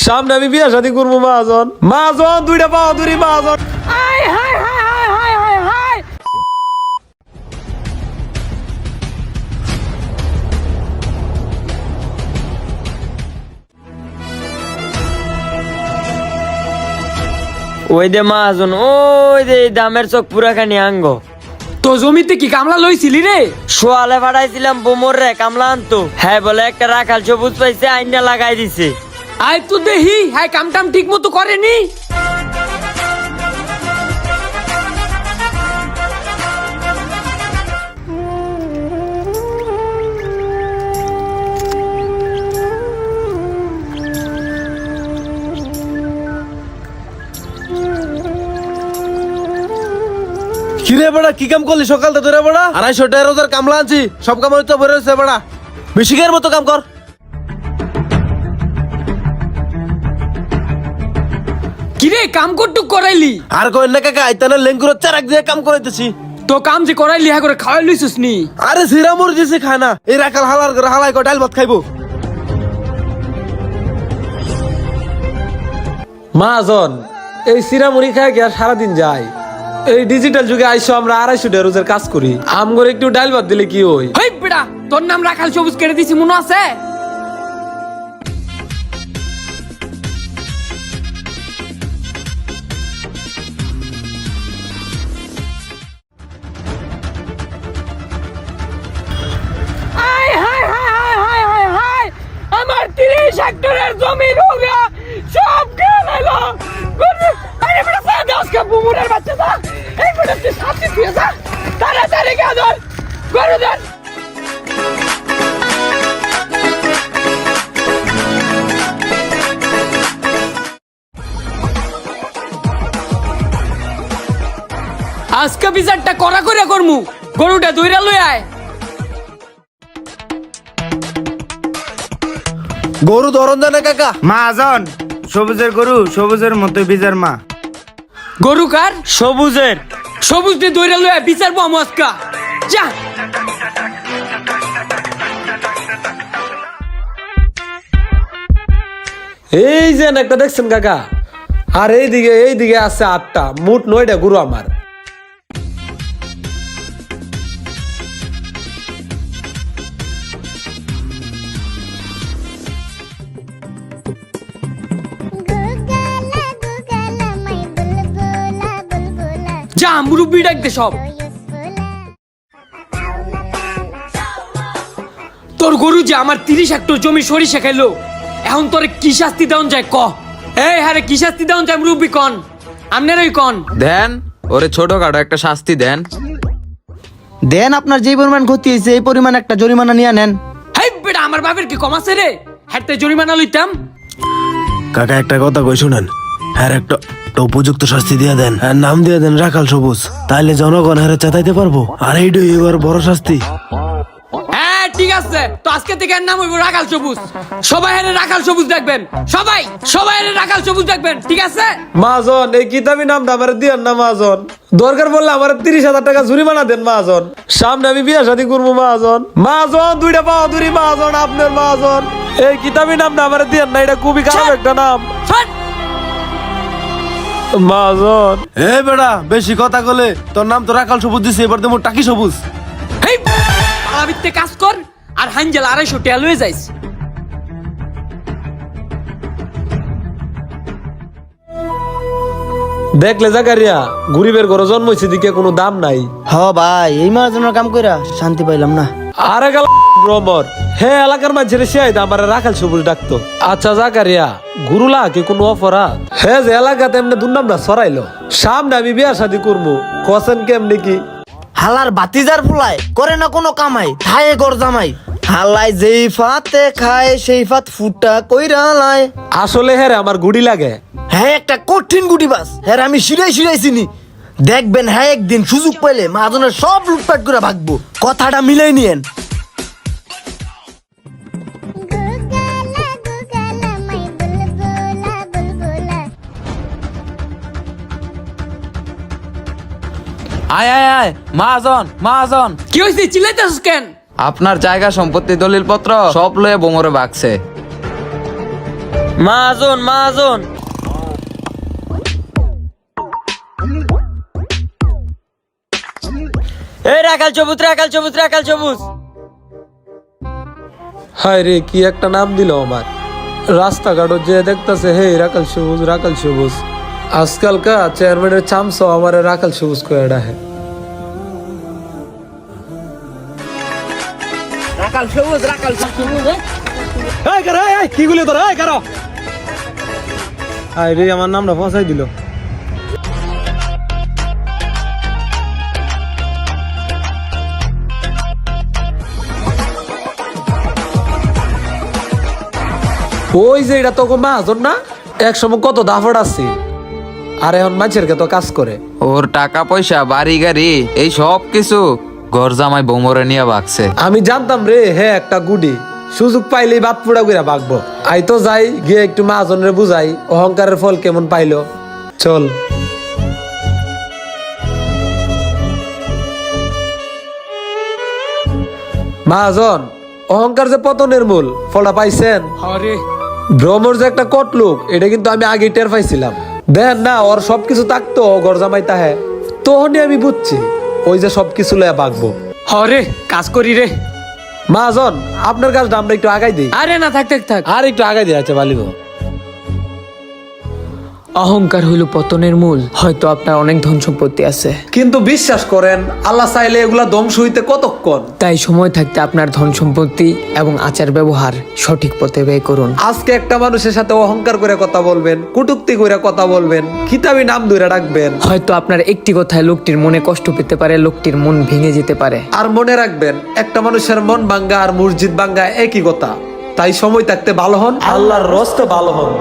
সামনে আমি বিয়া শাদী করবো মাজন দুইটা পাওয়া দুরি মাজন। ওই দে মাজন, ওই দে দামের চোখ পুরাখানি আঙ্গ। তো জমিতে কি কামলা লইছিলি রে? সোয়ালে ফাটাইছিলাম বোমর রে, কামলা আনতো। হ্যাঁ বলে একটা রাখাল সবুজ পাইছে, আইনা লাগাই দিছে। আয় তো দেহি, হ্যাঁ কামটাম ঠিক মতো করেনি। কিরে বড়া, কি কাম করলি সকালটা ধরে বড়া? 250 টাকা রোজার কামলা আনছি, সব কাম হইতে ভরে হচ্ছে বড়া। বেশিকের মতো কাম কর। কিরে কাম করটুক করাইলি? আর কই না কাকা, আইতানা লেঙ্গুর চারাক দিয়ে কাম করাইতেছি। তো কাম যে করাইলি হ্যাঁ করে খাওয়াই লইছিস নি? আরে সিরা মুরগি খায় না, এই রাখাল হালার করে হালাই কয় ডাল ভাত খাইবো। মাজন, এই সিরা মুড়ি খায় কি আর সারাদিন যায়? এই ডিজিটাল যুগে আইসো আমরা 250 টাকা রোজের কাজ করি, আমগরে একটু ডাল ভাত দিলে কি হই? হেই বেটা, তোর নাম রাখাল সবুজ কেটে দিছি মনে আছে? আমার 30 হেক্টরের জমি নোংরা সব গেল। আরে বেটা সাদা আজকে বুমুরের বাচ্চা দা, এই বেটা তুই সাথে দিয়ে যা, তাড়াতাড়ি গাদর গরু দেন। আজকে বিচারটা করা করে করমু, গরুটা দইরা লই আয়। গরু ধরন জানে কাকা? মাজন, সবুজের গরু সবুজের মতো বীজের মা। গরু কার? সবুজের। সবুজ দিয়ে দইরা লই আয়, বিচারবো আমি আজকা। যা এই যে একটা দেখছেন কাকা, আর এইদিকে আছে 8টা, মোট 9টা গরু আমার। যা মুরব্বি ডাক দে সব। তোর গরু যে আমার 30 হেক্টর জমি সরিষা খাইলো, এখন তোর কি শাস্তি দেওয়া যায় ক? এই হারে কি শাস্তি দেওয়া যায় মুরব্বি কন, আমনেরই কন। দেন ওরে ছোটখাটো একটা শাস্তি দেন। দেন, আপনার যে পরিমাণ ক্ষতি হয়েছে এই পরিমাণ একটা জরিমানা নিয়ে নেন। হেই বেটা, আমার বাপের কি কম আছে রে? হাতে জরিমানা লইতাম। কাকা একটা কথা কই শুনেন, হ্যাঁ একটা উপযুক্ত শাস্তি দিয়ে দেন, হ্যাঁ নাম দিয়ে দেন রাখাল সবুজ, তাহলে জনগণ হ্যাঁ চেতাইতে পারবো। আর এইটাই এবার বড় শাস্তি। হ্যাঁ ঠিক আছে, তো আজকে থেকে এর নাম হইব রাখাল সবুজ। সবাই হেরে রাখাল সবুজ দেখবেন, সবাই হেরে রাখাল সবুজ দেখবেন, ঠিক আছে? মাজন, এই কিতাবি নামটা আমার দিয়েন না মাজন, দরকার পড়লে আমার 30,000 টাকা জরিমানা দেন মাজন। সামনে আমি বিয়া শাদী করবো মাজন। দুইটা পাওয়া দুরি মাজন, আপনার মাজন। এই কিতাবি নামটা আমার দিয়েন না, এটা খুবই খারাপ একটা নাম মাজন। এ বেড়া, বেশি কথা কলে তোর নাম তো রাখাল সবুজ দিছে, এবার দেবো টাকি সবুজ। হেই আবিতে কাজ কর, আর হাঞ্জাল 250 টাকা লয়ে যাইস। দেখলে জাকারিয়া, গরিবের ঘরে জন্মইছে দিকে কোনো দাম নাই। হ ভাই, এই মার্জনের কাম কইরা শান্তি পাইলাম না। আরে গেল ভ্রমর, হে এলাকার মাঝে শিয়াই আমার রাখাল সবুজ ডাকতো। আচ্ছা জাকারিয়া, গুরুলা কি কোনো অপরাধ? হে যে এলাকাতে এমনি দুর্নামটা ছড়াইলো, সামনে আমি বিয়া শাদী করবো, কসেন কেমনি কি? হালার বাতিজার ফুলায় করে না কোনো কামাই, থায়ে গর জামাই। হালাই যেই ফাতে খায় সেই ফাত ফুটা কইরা লাই। আসলে হ্যাঁ আমার গুড়ি লাগে। হ্যাঁ একটা কঠিন গুটি বাস, হ্যাঁ আমি শিরাই চিনি। দেখবেন হ্যাঁ একদিন সুযোগ পাইলে মাদনের সব লুটপাট করে ভাগবো। কথাটা মিলাই নিয়েন। আয় আয় আয়, মাজন কি হইছে, চিল্লাইতাছস কেন? আপনার জায়গা সম্পত্তি দলিল পত্র সব লয়ে বোমরে বাগছে। মাহাজন মাহাজন এই রাখাল সবুজ রাখাল সবুজ রাখাল সবুজ। হায় রে, কি একটা নাম দিল আমার। রাস্তাঘাটও যে দেখতেছে হে রাখাল সবুজ রাখাল সবুজ। আজকালকা চেয়ারম্যানের চামচো আমার রাখাল সবুজ করে ডাহে। কি গুলি তোর হায় রে, আমার নামটা ফসাই দিল। ওই যে এটা তোকে মাহাজন না, এক সময় কত দাফড় আছে, আর এখন মাছের তো কাজ করে। ওর টাকা পয়সা বাড়ি গাড়ি এই সব কিছু ঘর জামাই বৌমরে নিয়ে ভাগছে। আমি জানতাম রে, হ্যাঁ একটা গুডি সুযোগ পাইলেই বাদ পুড়া করে ভাগবো। আই তো যাই গিয়ে একটু মাহাজনের বুঝাই অহংকারের ফল কেমন পাইলো। চল মাহাজন, অহংকার যে পতনের মূল, ফলটা পাইছেন? আরে ভ্রমর যে একটা কটলুক, এটা কিন্তু আমি আগে টের পাইছিলাম। দেখেন না, ওর সবকিছু থাকতো গরজামাই তাহে, তখনই আমি বুঝছি ওই যে সবকিছু লয়া ভাগবো। হরে কাজ করি রে। মাহাজন, আপনার কাজটা আমরা একটু আগাই দিই। আরে না, থাক থাক থাক। আর একটু আগাই দিয়ে আছে বালিব। অহংকার হইল পতনের মূল। হয়তো আপনার অনেক ধন সম্পত্তি আছে, কিন্তু বিশ্বাস করেন, আল্লাহ চাইলে এগুলা ধ্বংস হইতে কতক্ষণ। তাই সময় থাকতে আপনার ধন সম্পত্তি এবং আচার ব্যবহার সঠিক পথে ব্যয় করুন। আজকে একটা মানুষের সাথে অহংকার করে কথা বলবেন, কটূক্তি করে কথা বলবেন, খিতাবি নাম ধরে রাখবেন, হয়তো আপনার একটি কথায় লোকটির মনে কষ্ট পেতে পারে, লোকটির মন ভেঙে যেতে পারে। আর মনে রাখবেন, একটা মানুষের মন ভাঙ্গা আর মসজিদ ভাঙ্গা একই কথা। তাই সময় থাকতে ভালো হন, আল্লাহর রস্তে ভালো হন।